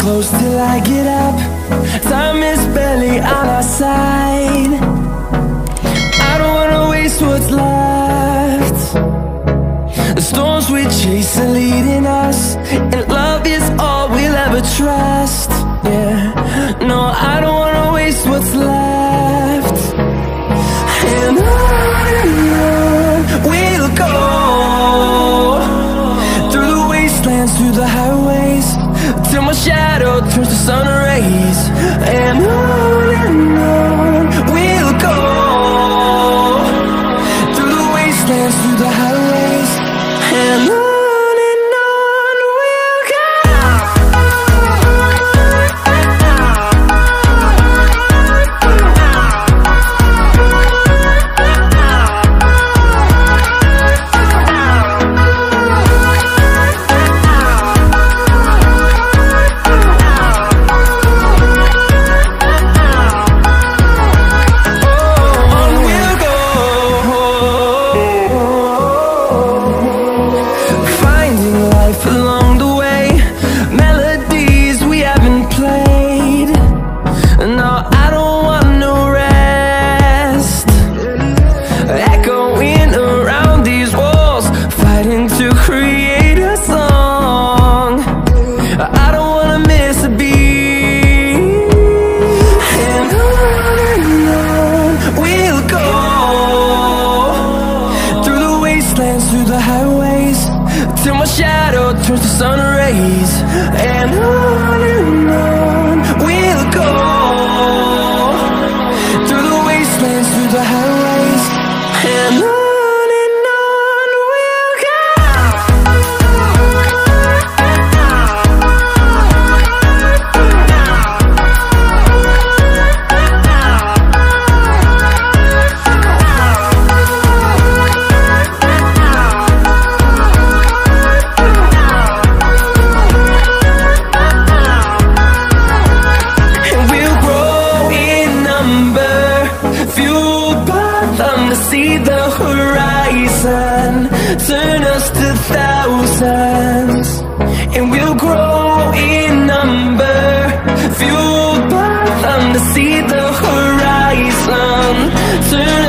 close till I get up. Time is barely on our side. I don't wanna waste what's left. The storms we chase are leading us, and love is all we'll ever trust. Yeah, no, I don't wanna waste what's left. And on we'll go, through the wastelands, through the highways, till my shadow turns to sun rays. And on we'll go, through the wastelands, through the highways, and on we'll go. Through the highways, till my shadow turns to sun rays. And on we'll go, through the wastelands, through the highways, and on we'll go. See the horizon, turn us to thousands, and we'll grow in number, fueled by them to see the horizon, turn